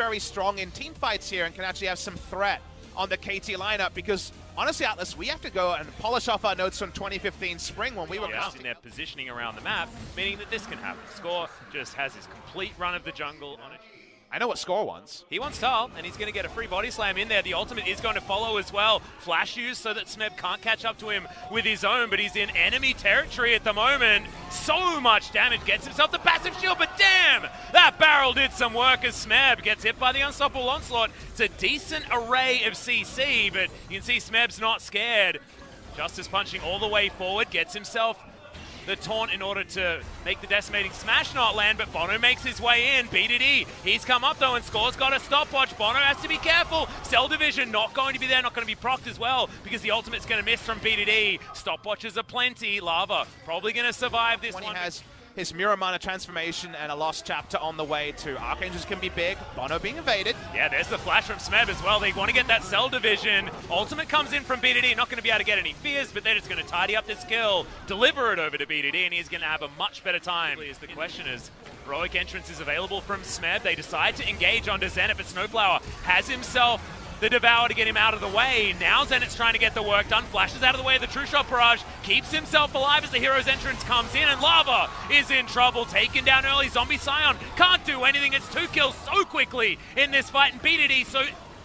very strong in team fights here and can actually have some threat on the KT lineup, because honestly, Atlas, we have to go and polish off our notes from 2015 spring when we were in their positioning around the map, meaning that this can happen. Score just has his complete run of the jungle on it. I know what Score wants. He wants Tal, and he's going to get a free body slam in there. The ultimate is going to follow as well. Flash use so that Smeb can't catch up to him with his own, but he's in enemy territory at the moment. So much damage, gets himself the passive shield, but damn! That barrel did some work as Smeb gets hit by the Unstoppable Onslaught. It's a decent array of CC, but you can see Smeb's not scared. Justice punching all the way forward, gets himself the taunt in order to make the decimating smash not land, but Bono makes his way in. BDD, he's come up though, and Score's got a stopwatch. Bono has to be careful. Cell Division not going to be there, not going to be procced as well, because the ultimate's going to miss from BDD. Stopwatches are plenty. Lava probably going to survive this one. He has his Mirror Mana transformation and a lost chapter on the way too. Archangels can be big. Bono being evaded. Yeah, there's the flash from Smeb as well. They want to get that Cell Division. Ultimate comes in from BDD. Not going to be able to get any fears, but then it's going to tidy up this kill, deliver it over to BDD, and he's going to have a much better time. The question is, heroic entrance is available from Smeb. They decide to engage onto Zenit, but Snowflower has himself the Devour to get him out of the way. Now Zenit's trying to get the work done. Flashes out of the way of the True Shot barrage. Keeps himself alive as the hero's entrance comes in. And Lava is in trouble. Taken down early. Zombie Scion can't do anything. It's 2 kills so quickly in this fight. And BDD so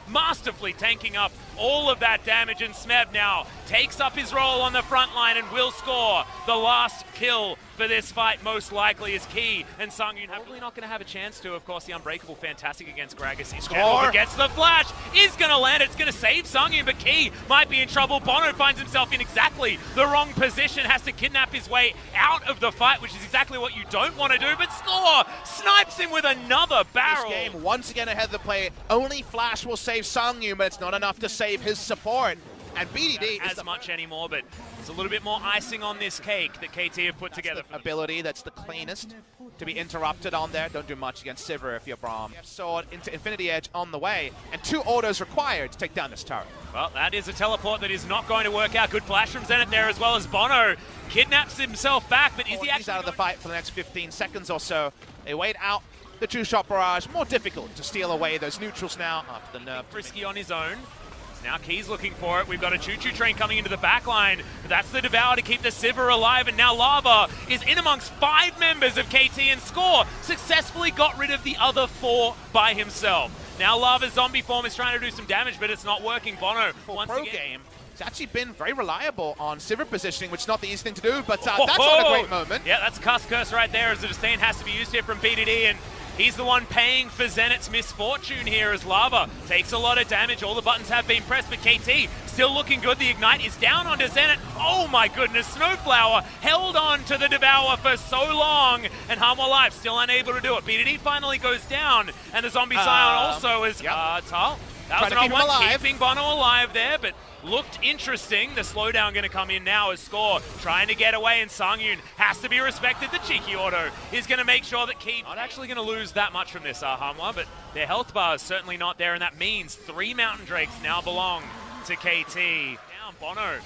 masterfully tanking up all of that damage. And Smeb now takes up his role on the front line and will score the last kill for this fight. Most likely is Key, and Sungyun probably not going to have a chance to. Of course, the Unbreakable fantastic against Gragas. He's gets the flash, is going to land. It's going to save Sungyun, but Key might be in trouble. Bono finds himself in exactly the wrong position, has to kidnap his way out of the fight, which is exactly what you don't want to do. But Score snipes him with another barrel. This game once again ahead of the play. Only flash will save Sungyun, but it's not enough to save his support. And BDD as much anymore, but there's a little bit more icing on this cake that KT have put together. Ability that's the cleanest to be interrupted on there. Don't do much against Sivir if you're Braum. Sword into Infinity Edge on the way, and 2 autos required to take down this turret. Well, that is a teleport that is not going to work out. Good flash from Zenit there, as well as Bono kidnaps himself back, but is he actually out of the fight for the next 15 seconds or so? They wait out the True Shot barrage. More difficult to steal away those neutrals now after the nerf. Frisky on his own. Now Key's looking for it. We've got a choo-choo train coming into the back line. But that's the Devour to keep the Sivir alive. And now Lava is in amongst 5 members of KT, and Score successfully got rid of the other 4 by himself. Now Lava's zombie form is trying to do some damage, but it's not working. Bono, once again. Game, it's actually been very reliable on Sivir positioning, which is not the easy thing to do, but that's not a great moment. Yeah, that's a Cuss Curse right there, as the disdain has to be used here from BDD, and he's the one paying for Zenit's misfortune here as Lava takes a lot of damage. All the buttons have been pressed, but KT still looking good. The Ignite is down onto Zenit. Oh my goodness, Snowflower held on to the Devour for so long, and Hanwha Life still unable to do it. BDD finally goes down, and the Zombie Scion also is Tal. That was not one, keeping Bono alive there, but looked interesting. The slowdown going to come in now as Score trying to get away, and Sungyun has to be respected. The cheeky auto is going to make sure that Key not actually going to lose that much from this Hanwha, but their health bar is certainly not there, and that means 3 Mountain Drakes now belong to KT. Down, Bono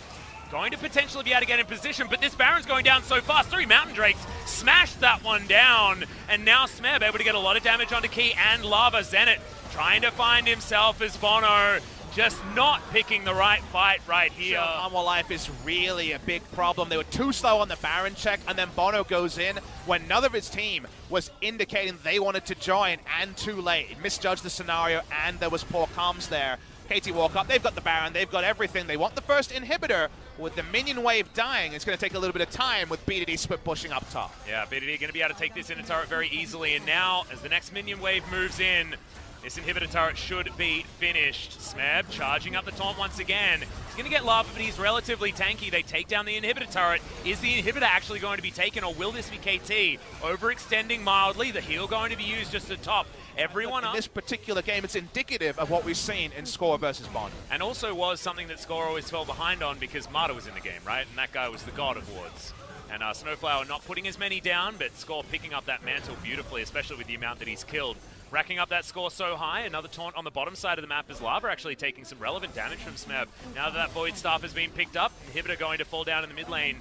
going to potentially be able to get in position, but this Baron's going down so fast. 3 Mountain Drakes smashed that one down, and now Smeb able to get a lot of damage onto Key and Lava. Zenit trying to find himself as Bono just not picking the right fight right here. Hanwha Life is really a big problem. They were too slow on the Baron check, and then Bono goes in when none of his team was indicating they wanted to join, and too late. It misjudged the scenario, and there was poor comms there. KT walk up, they've got the Baron, they've got everything. They want the first inhibitor. With the minion wave dying, it's going to take a little bit of time with BDD split pushing up top. Yeah, BDD going to be able to take this inner turret very easily, and now as the next minion wave moves in, this inhibitor turret should be finished. Smeb charging up the taunt once again. He's going to get Lava, but he's relatively tanky. They take down the inhibitor turret. Is the inhibitor actually going to be taken, or will this be KT? Overextending mildly. The heal going to be used just to top everyone up. In this particular game, it's indicative of what we've seen in Score versus Bond. And also was something that Score always fell behind on because Marta was in the game, right? And that guy was the god of wards. And Snowflower not putting as many down, but Score picking up that mantle beautifully, especially with the amount that he's killed. Racking up that score so high. Another taunt on the bottom side of the map as Lava actually taking some relevant damage from Smeb. Now that Void Staff has been picked up, inhibitor going to fall down in the mid lane.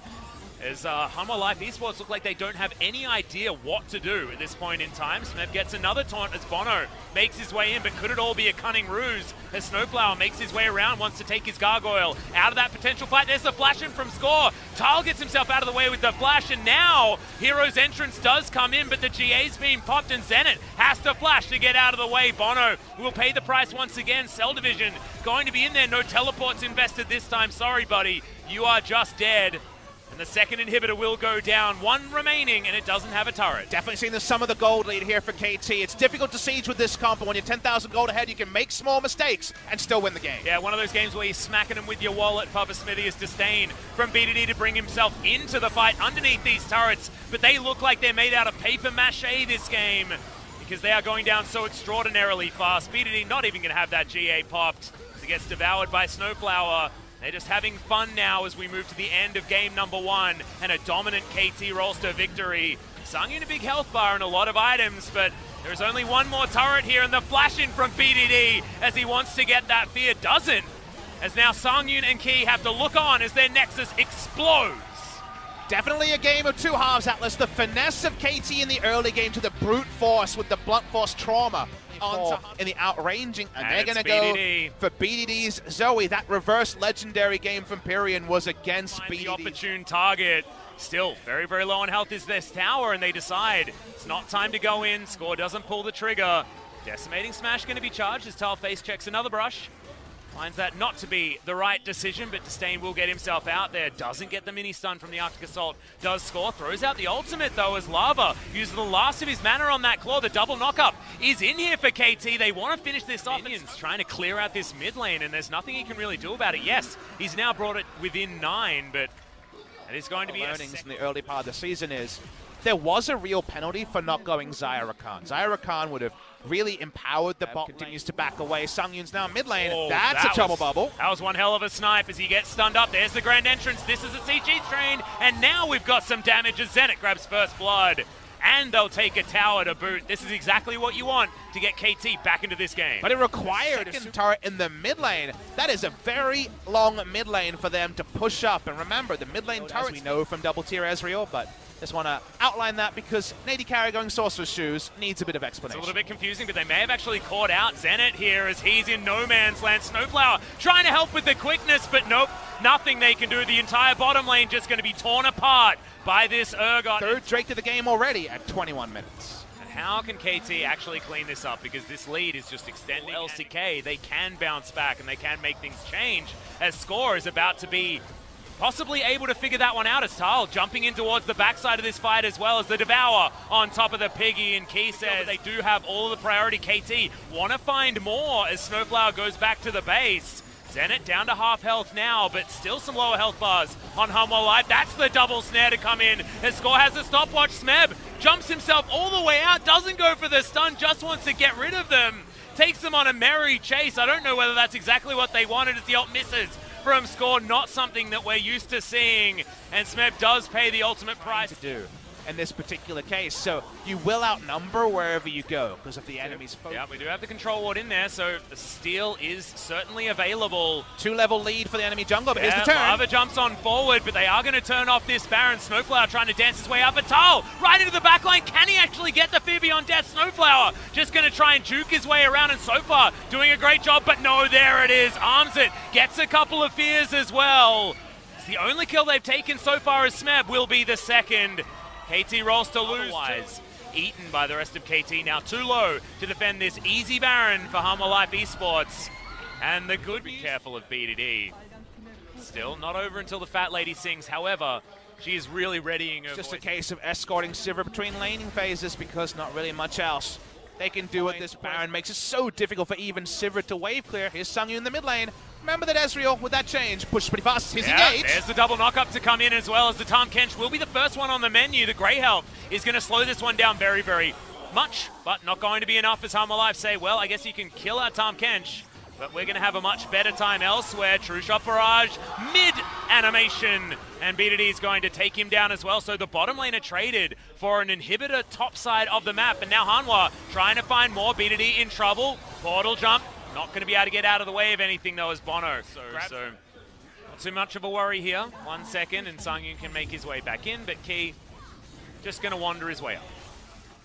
As Hanwha Life Esports look like they don't have any idea what to do at this point in time. Smeb gets another taunt as Bono makes his way in, but could it all be a cunning ruse as Snowflower makes his way around, wants to take his Gargoyle out of that potential fight. There's the flash in from Score. Tile gets himself out of the way with the flash, and now Hero's entrance does come in, but the GA's been popped, and Zenit has to flash to get out of the way. Bono will pay the price once again. Cell Division going to be in there. No teleports invested this time. Sorry, buddy. You are just dead. And the second inhibitor will go down. One remaining, and it doesn't have a turret. Definitely seeing the sum of the gold lead here for KT. It's difficult to siege with this comp, but when you're 10,000 gold ahead, you can make small mistakes and still win the game. Yeah, one of those games where you're smacking them with your wallet. Papa Smithy is disdain from BDD to bring himself into the fight underneath these turrets, but they look like they're made out of paper mache this game because they are going down so extraordinarily fast. BDD not even going to have that GA popped as it gets devoured by Snowflower. They're just having fun now as we move to the end of game number 1 and a dominant KT Rolster victory. Sangyun a big health bar and a lot of items, but there's only one more turret here, and the flash in from BDD as he wants to get that fear doesn't. As now Sangyun and Key have to look on as their Nexus explodes. Definitely a game of two halves, Atlas. The finesse of KT in the early game to the brute force with the blunt force trauma in the outranging, and they're going to go for BDD's Zoe. That reverse legendary game from Pyrian was against BDD. The opportune target. Still very, very low on health is this tower, and they decide it's not time to go in. Score doesn't pull the trigger. Decimating Smash going to be charged as Tal face checks another brush. Finds that not to be the right decision, but Disdain will get himself out there. Doesn't get the mini stun from the Arctic Assault. Does Score. Throws out the ultimate, though, as Lava uses the last of his mana on that claw. The double knockup is in here for KT. They want to finish this off. Minions trying to clear out this mid lane, and there's nothing he can really do about it. Yes, he's now brought it within 9, but it is going to be learnings in the early part of the season is there was a real penalty for not going Zyra Khan. Zyra Khan would have really empowered the bot. Continues to back away. Sangyun's now mid lane. Oh, That's a trouble bubble. That was one hell of a snipe as he gets stunned up. There's the grand entrance. This is a CG train, and now we've got some damage as Zenit grabs first blood. And they'll take a tower to boot. This is exactly what you want to get KT back into this game. But it required a turret in the mid lane. That is a very long mid lane for them to push up. And remember, the mid lane turrets we know from double tier Ezreal, but just want to outline that because Nady Carry going Sorcerer's Shoes needs a bit of explanation. It's a little bit confusing, but they may have actually caught out Zenit here as he's in no man's land. Snowflower trying to help with the quickness, but nope, nothing they can do. The entire bottom lane just going to be torn apart by this Urgot. Third Drake to the game already at 21 minutes. And how can KT actually clean this up? Because this lead is just extending. LCK, they can bounce back and they can make things change as Score is about to be possibly able to figure that one out as Tal jumping in towards the backside of this fight as well as the Devour on top of the Piggy, and Key says they do have all of the priority. KT want to find more as Snowflower goes back to the base. Zenit down to half health now, but still some lower health bars on Hanwha Life. That's the double snare to come in as Score has a stopwatch. Smeb jumps himself all the way out, doesn't go for the stun, just wants to get rid of them. Takes them on a merry chase. I don't know whether that's exactly what they wanted as the ult misses from Score, not something that we're used to seeing, and Smeb does pay the ultimate price. To do in this particular case, so you will outnumber wherever you go because of the enemy's focus. Yeah, we do have the control ward in there, so the steal is certainly available. 2-level lead for the enemy jungle, but here's the turn. Lava jumps on forward, but they are going to turn off this Baron. Snowflower trying to dance his way up, but Tal right into the backline. Can he actually get the fear beyond death? Snowflower just going to try and juke his way around, and so far doing a great job, but no, there it is. Arms it, gets a couple of fears as well. It's the only kill they've taken so far as Smeb will be the second. KT Rolster lose. Eaten by the rest of KT, now too low to defend this easy Baron for Hanwha Life Esports. And the good, be careful of BDD. Still not over until the fat lady sings. However, she is really readying her Just a case of escorting Sivir between laning phases because not really much else they can do with this Baron. Makes it so difficult for even Sivir to wave clear. Here's Sangyun in the mid lane. Remember that Ezreal, with that change, pushed pretty fast. He's engaged. There's the double knockup to come in as well as the Tahm Kench will be the first one on the menu. The Grey Help is going to slow this one down very, very much, but not going to be enough as Hanwha Life say, well, I guess you can kill our Tahm Kench, but we're going to have a much better time elsewhere. True Shot Barrage, mid-animation, and BDD is going to take him down as well. So the bottom lane are traded for an inhibitor top side of the map, and now Hanwha trying to find more. BDD in trouble. Portal jump. Not going to be able to get out of the way of anything, though, as Bono. So Not too much of a worry here. 1 second, and Sangyun can make his way back in, but Key just going to wander his way up.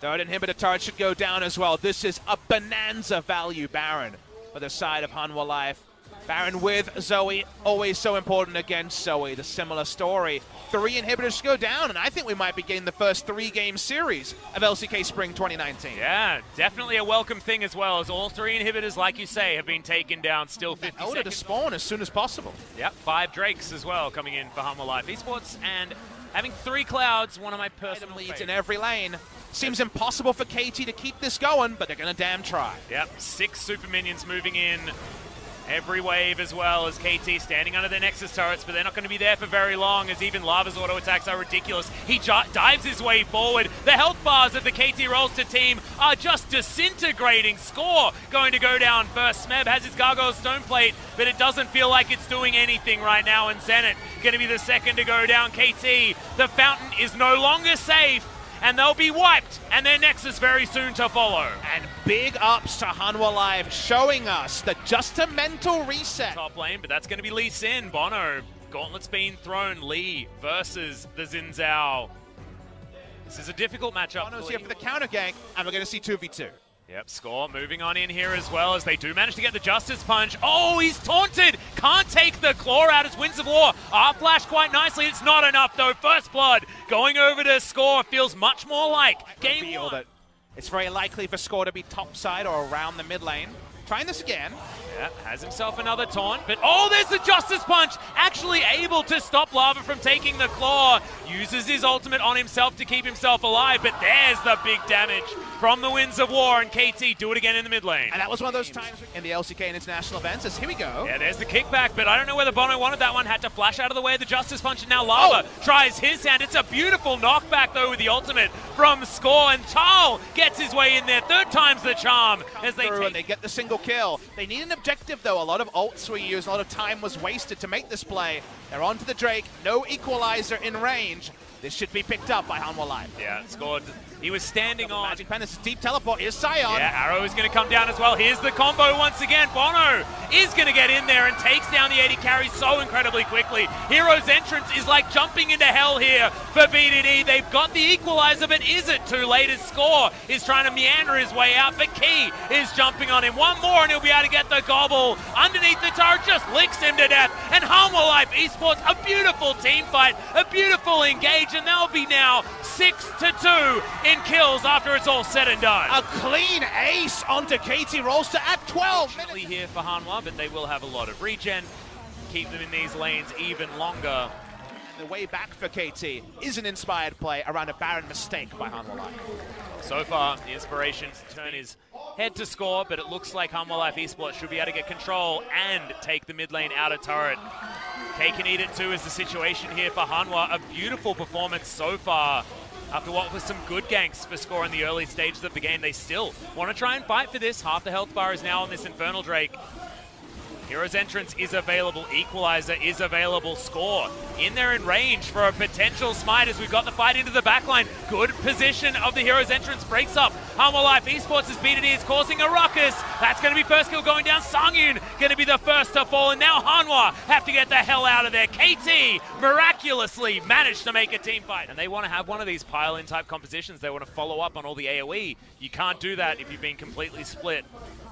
Third inhibitor turret should go down as well. This is a bonanza value Baron for the side of Hanwha Life. Baron with Zoe, always so important against Zoe. The similar story. 3 inhibitors go down, and I think we might be getting the first 3-game series of LCK Spring 2019. Yeah, definitely a welcome thing as well, as all 3 inhibitors, like you say, have been taken down. Still 50 seconds. Order to spawn as soon as possible. Yep, 5 Drakes as well coming in for Hanwha Life Esports, and having 3 Clouds, one of my personal leads favorites. in every lane. Seems impossible for KT to keep this going, but they're going to damn try. Yep, 6 super minions moving in. Every wave as well as KT standing under their Nexus turrets, but they're not going to be there for very long as even Lava's auto attacks are ridiculous. He dives his way forward. The health bars of the KT Rolster team are just disintegrating. Score going to go down first. Smeb has his Gargoyle Stoneplate, but it doesn't feel like it's doing anything right now, and Zenit going to be the second to go down. KT, the fountain is no longer safe, and they'll be wiped, and their Nexus very soon to follow. And big ups to Hanwha Live, showing us that just a mental reset. Top lane, but that's going to be Lee Sin. Bono, gauntlet's been thrown. Lee versus the Xin Zhao. This is a difficult matchup. Bono's here for the counter gank, and we're going to see 2v2. Yep, Score moving on in here as well as they do manage to get the Justice Punch. Oh, he's taunted! Can't take the claw out as Winds of War are flashed quite nicely. It's not enough though. First Blood going over to Score feels much more like game 1. That it's very likely for Score to be topside or around the mid lane. Trying this again. Yeah, has himself another taunt, but oh, there's the Justice Punch! Actually able to stop Lava from taking the claw. Uses his ultimate on himself to keep himself alive, but there's the big damage from the Winds of War, and KT do it again in the mid lane. And that was one of those times in the LCK and international events, as here we go. Yeah, there's the kickback, but I don't know whether Bono wanted that one. Had to flash out of the way of the Justice Punch, and now Lava tries his hand. It's a beautiful knockback, though, with the ultimate from Score, and Tal gets his way in there. 3rd time's the charm as they and they get the single kill. They need an objective, though. A lot of ults were used, a lot of time was wasted to make this play. They're onto the Drake, no equalizer in range. This should be picked up by Hanwha Live. Yeah, scored. He was standing on. Magic Pen, this is deep teleport. Here's Sion. Yeah, Arrow is going to come down as well. Here's the combo once again. Bono is going to get in there and takes down the AD carry so incredibly quickly. Hero's entrance is like jumping into hell here for BDD. They've got the equalizer, but is it too late? As Score is trying to meander his way out, but Key is jumping on him. One more and he'll be able to get the gobble. Underneath the turret, just licks him to death. And Hanwha Life Esports, a beautiful team fight, a beautiful engage, and they'll be now 6-2 in kills after it's all said and done. A clean ace onto KT Rolster at 12 minutes. Here for Hanwha, but they will have a lot of regen. Keep them in these lanes even longer. And the way back for KT is an inspired play around a Baron mistake by Hanwha Life. So far, the inspiration to turn his head to Score, but it looks like Hanwha Life Esports should be able to get control and take the mid lane out of turret. K can eat it too is the situation here for Hanwha. A beautiful performance so far. After what was some good ganks for Score in the early stages of the game, they still want to try and fight for this. Half the health bar is now on this Infernal Drake. Hero's entrance is available. Equalizer is available. Score in there in range for a potential smite as we've got the fight into the backline. Good position of the Hero's entrance. Breaks up Hanwha Life Esports as BDD is causing a ruckus. That's going to be first kill going down. Sangyun going to be the first to fall, and now Hanwha have to get the hell out of there. KT miraculously managed to make a team fight, and they want to have one of these pile-in type compositions. They want to follow up on all the AoE. You can't do that if you've been completely split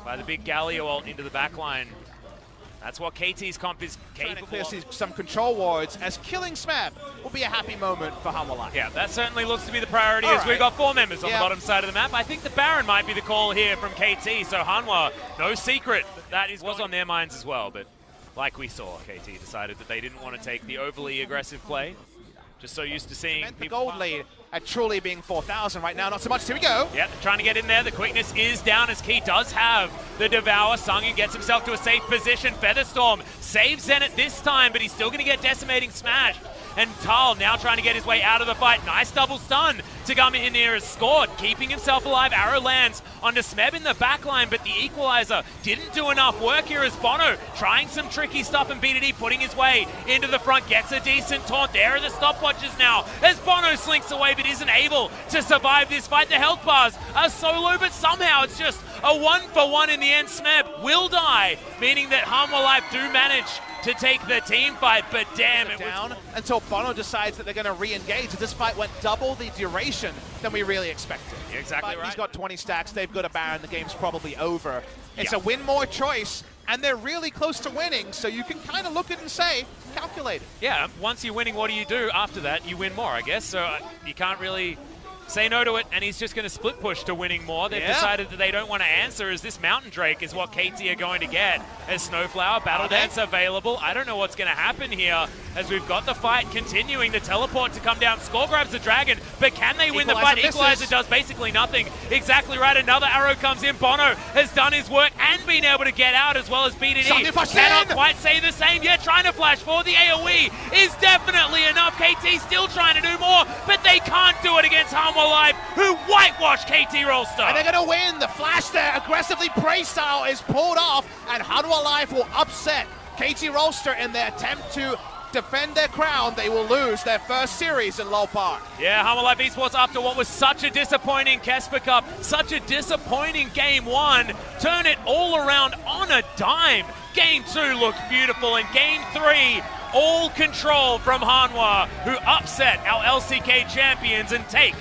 by the big Galio ult into the backline. That's what KT's comp is capable of. Some control wards, as killing Smab will be a happy moment for Hanwha Life. Yeah, that certainly looks to be the priority as we've got 4 members on the bottom side of the map. I think the Baron might be the call here from KT, so Hanwha, no secret, that was on their minds as well, but like we saw, KT decided that they didn't want to take the overly aggressive play. Just so used to seeing the gold lead at truly being 4,000 right now. Not so much. Here we go. Yeah, trying to get in there. The quickness is down as Key does have the Devour. Sangyun gets himself to a safe position. Featherstorm saves Zenit this time, but he's still going to get Decimating Smash. And Tal now trying to get his way out of the fight. Nice double stun to come in here as Scored, keeping himself alive. Arrow lands onto Smeb in the backline, but the equalizer didn't do enough work here as Bono trying some tricky stuff, and BDD putting his way into the front, gets a decent taunt. There are the stopwatches now as Bono slinks away, but isn't able to survive this fight. The health bars are so low, but somehow it's just a 1-for-1 in the end. Smeb will die, meaning that Hanwha Life do manage to take the team fight, but damn, it down until Bono decides that they're going to re-engage. This fight went double the duration than we really expected. You're exactly right. He's got 20 stacks, they've got a Baron, the game's probably over. It's a win more choice, and they're really close to winning, so you can kind of look at it and say, calculate it. Yeah, once you're winning, what do you do after that? You win more, I guess, so you can't really say no to it, and he's just going to split push to winning more. They've decided that they don't want to answer, as this Mountain Drake is what KT are going to get. As Snowflower, Battle Dance available. I don't know what's going to happen here, as we've got the fight continuing. The teleport to come down. Score grabs the Dragon, but can they win the fight? Equalizer does basically nothing. Exactly right. Another arrow comes in. Bono has done his work and been able to get out, as well as BDD. Cannot quite say the same yet. Trying to flash for the AoE is definitely enough. KT still trying to do more, but they can't do it against Hanwha Live, who whitewashed KT Rolster. And they're going to win. The flash there, aggressively Prey style, is pulled off, and Hanwha Live will upset KT Rolster in their attempt to defend their crown. They will lose their first series in Lowell Park. Yeah, Hanwha Live Esports, after what was such a disappointing Kesper Cup, such a disappointing Game 1, turn it all around on a dime. Game 2 looked beautiful, and Game 3, all control from Hanwha, who upset our LCK champions and take